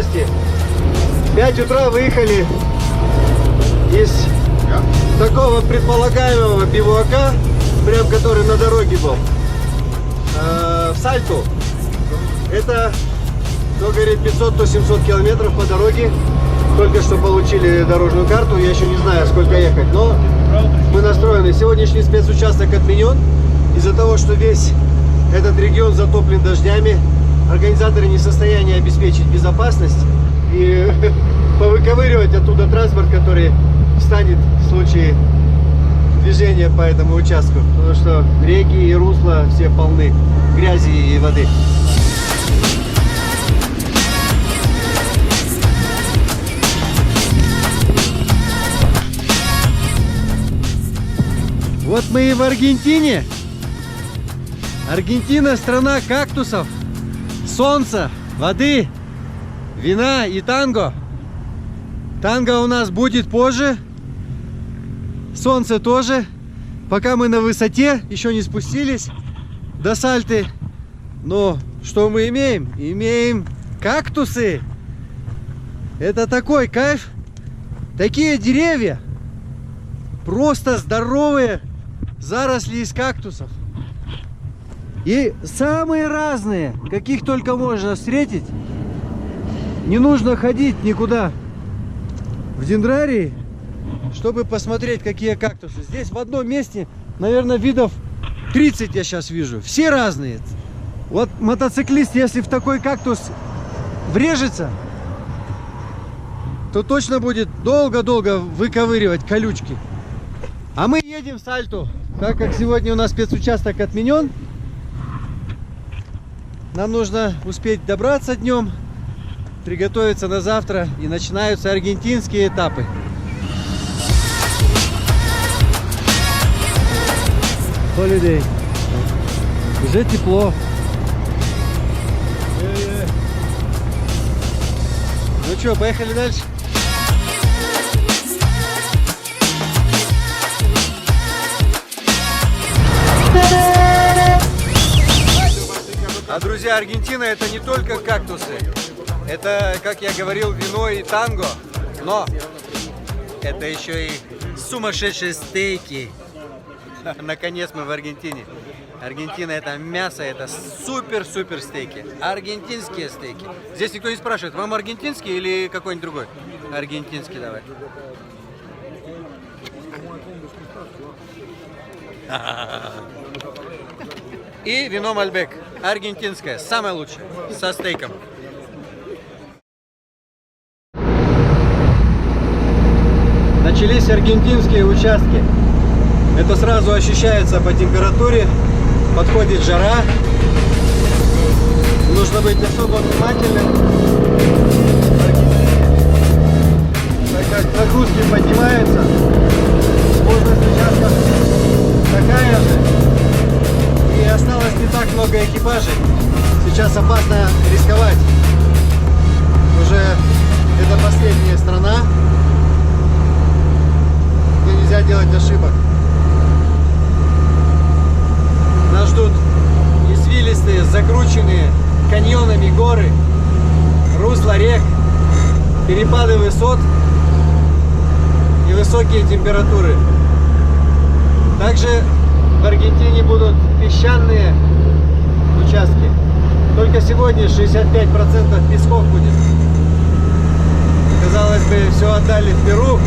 новости. В 5 утра выехали из такого предполагаемого бивуака, прям который на дороге был, в Сальту. Это, кто говорит, 500, то 700 километров по дороге. Только что получили дорожную карту, я еще не знаю, сколько ехать, но мы настроены. Сегодняшний спецучасток отменен из-за того, что весь этот регион затоплен дождями. Организаторы не в состоянии обеспечить безопасность и повыковыривать оттуда транспорт, который встанет в случае движения по этому участку, потому что реки и русла все полны грязи и воды. Вот мы и в Аргентине. Аргентина — страна кактусов, солнца, воды, вина и танго. Танго у нас будет позже. Солнце тоже. Пока мы на высоте, еще не спустились до Сальты. Но что мы имеем? Имеем кактусы. Это такой кайф. Такие деревья. Просто здоровые заросли из кактусов. И самые разные, каких только можно встретить. Не нужно ходить никуда в дендрарии, чтобы посмотреть, какие кактусы. Здесь в одном месте, наверное, видов 30 я сейчас вижу. Все разные. Вот мотоциклист, если в такой кактус врежется, то точно будет долго-долго выковыривать колючки. А мы едем в Сальту. Так как сегодня у нас спецучасток отменен, нам нужно успеть добраться днем, приготовиться на завтра, и начинаются аргентинские этапы. Holiday. Уже тепло. Ну что, поехали дальше? А, друзья, Аргентина — это не только кактусы. Это, как я говорил, вино и танго. Но это еще и сумасшедшие стейки. Наконец мы в Аргентине. Аргентина — это мясо, это супер-супер стейки. Аргентинские стейки. Здесь никто не спрашивает, вам аргентинский или какой-нибудь другой? Аргентинский давай. И вино Мальбек. Аргентинское, самое лучшее, со стейком. Начались аргентинские участки. Это сразу ощущается по температуре. Подходит жара. Нужно быть особо внимательным. Так как нагрузки поднимаются, скорость участков такая же. И осталось не так много экипажей. Сейчас опасно рисковать. Уже это последняя страна, где нельзя делать ошибок. Нас ждут извилистые, закрученные каньонами горы, русла рек, перепады высот и высокие температуры. Также в Аргентине будут песчаные участки. Только сегодня 65% песков будет. Казалось бы, все отдали в Перу,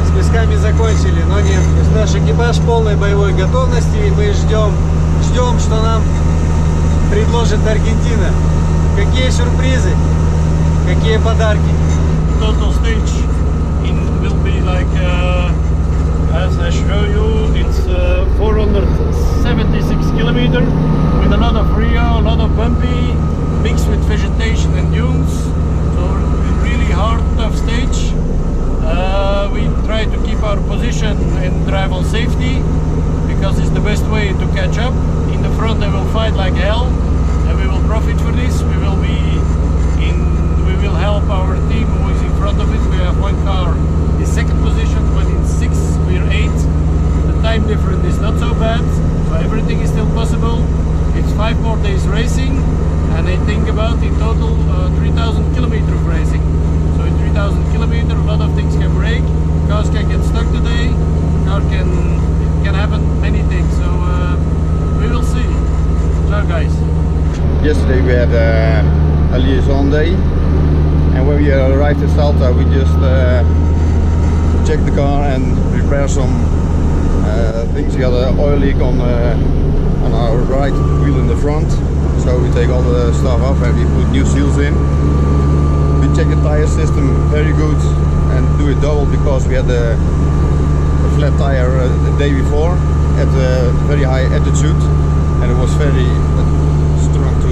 с песками закончили, но нет. То есть наш экипаж в полной боевой готовности, и мы ждем, что нам предложит Аргентина. Какие сюрпризы, какие подарки. Total stage will be like as I show you, it's 476 kilometers with a lot of rio, a lot of bumpy, mixed with vegetation and dunes. So really hard, tough stage. We try to keep our position and drive on safety because it's the best way to catch up. In the front, they will fight like hell, and we will profit for this. We will help our team who is in front of it. We have one car in second position, but in sixth we're eighth. The time difference is not so bad, so everything is still possible. It's 5 more days racing. and I think about in total 3,000 kilometer of racing. So in 3,000 kilometer, a lot of things can break. Cars can get stuck today. Car can happen many things. So we will see. Ciao, guys. Yesterday we had a liaison day, and when we arrived at Salta we just checked the car and repaired some things. We had an oil leak on our right wheel in the front, so we take all the stuff off and we put new seals in. We checked the tire system, very good, and do it double because we had a flat tire the day before at a very high altitude, and it was very strong to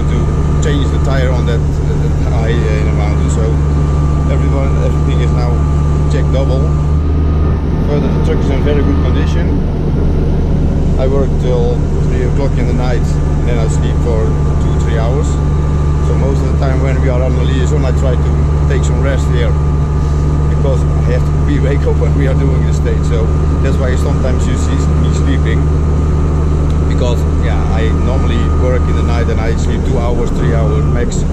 change the tire on that high in the mountain. So everything is now checked double. Further, the truck is in very good condition. I work till 3 o'clock in the night, and then I sleep for 2-3 hours. So most of the time when we are on the liaison, I try to take some rest here, because I have to be wake up when we are doing the stage. So that's why sometimes you see me sleeping, because yeah, I normally work in the night and I sleep 2 hours, 3 hours max.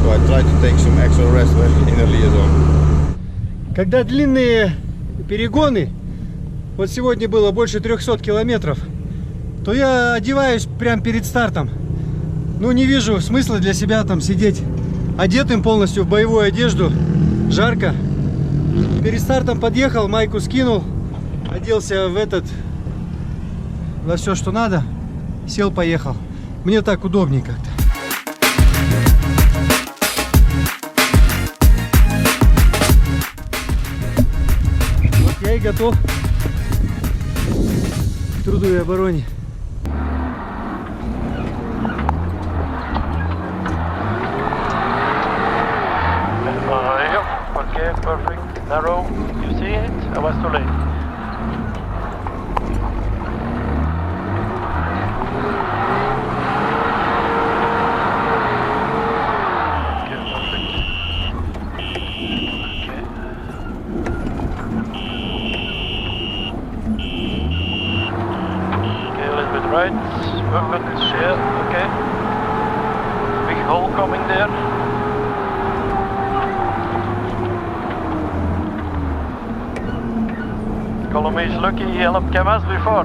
So I try to take some extra rest when in the liaison. Когда длинные перегоны, вот сегодня было больше 300 километров, то я одеваюсь прямо перед стартом. Ну, не вижу смысла для себя там сидеть одетым полностью в боевую одежду. Жарко. Перед стартом подъехал, майку скинул, оделся во все, что надо, сел, поехал. Мне так удобнее как-то. Вот я и готов к труду и обороне. Okay, perfect. Narrow. You see it? I was too late. Okay, perfect. Okay, a little bit right. Perfect. Yeah, okay. Big hole coming there. Colomé is lucky he helped Kamaz before.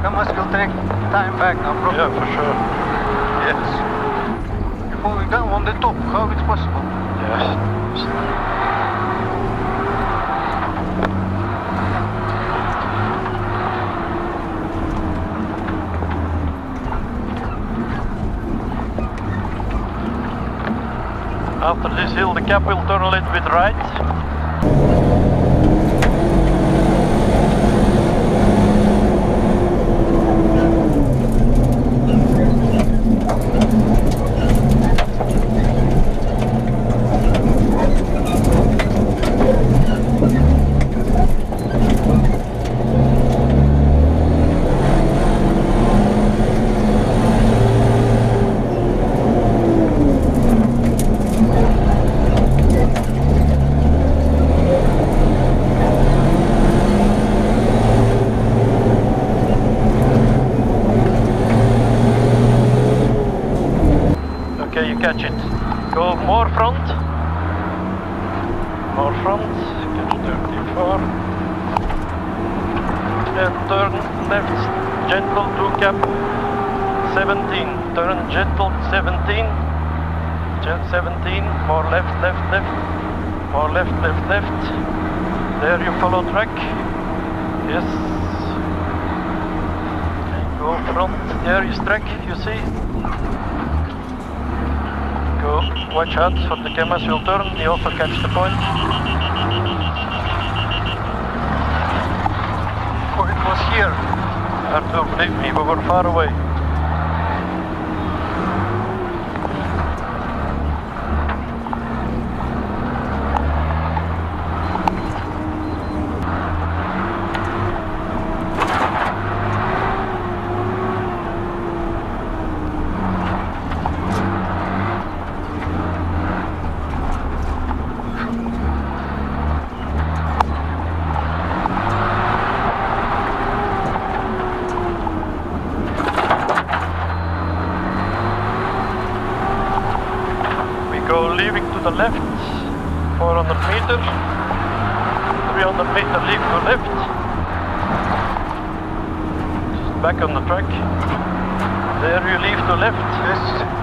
Kamaz will take time back, no problem. Yeah, for sure. Yes. Before we go on the top, how it's possible? Yes. After this hill, the cap will turn a little bit right. Okay, you catch it. Go more front. More front. Catch 34. And turn left. Gentle to cap 17. Turn gentle 17. 17. More left, left, left. More left, left, left. There you follow track. Yes. And go front. There is track, you see. Go, watch out for the cameras will turn, he also catch the point. Oh, it was here. Arthur, believe me, we were far away. you're leaving to the left, 400 meters, 300 meter leave to left, just back on the track, there you leave to left. Yes.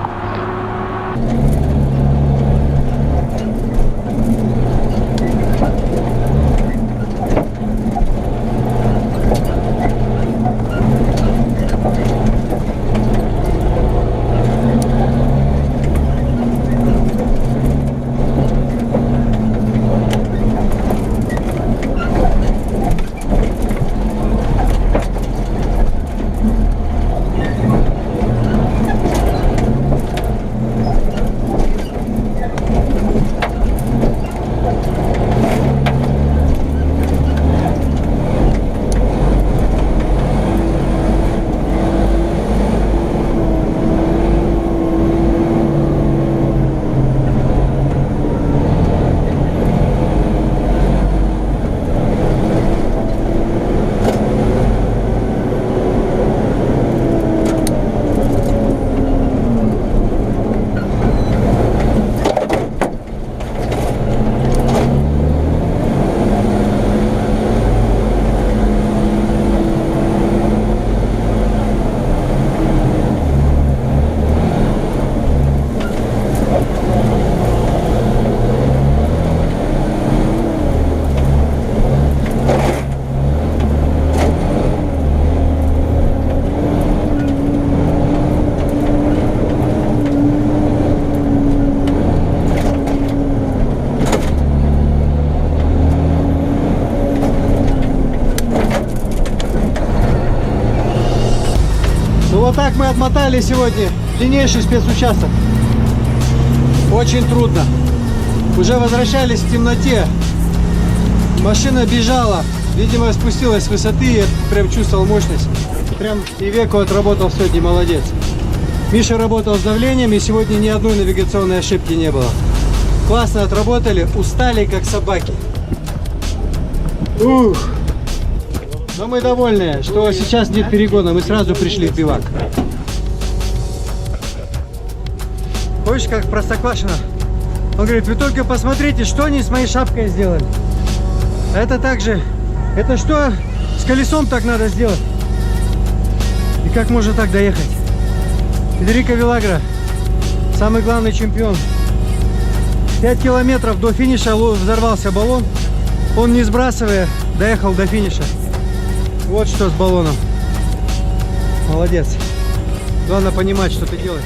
Вот так мы отмотали сегодня длиннейший спецучасток. Очень трудно. Уже возвращались в темноте. Машина бежала. Видимо, спустилась с высоты. Я прям чувствовал мощность. Прям Ивеко отработал сегодня, молодец. Миша работал с давлением, и сегодня ни одной навигационной ошибки не было. Классно отработали, устали как собаки. Ух! Но мы довольны, что сейчас нет перегона, мы сразу пришли в бивак. Помнишь, как Простоквашино? Он говорит, вы только посмотрите, что они с моей шапкой сделали. Это также, это что с колесом так надо сделать? И как можно так доехать? Федерико Вилагра, самый главный чемпион. 5 километров до финиша взорвался баллон. Он, не сбрасывая, доехал до финиша. Вот что с баллоном. Молодец. Главное понимать, что ты делаешь.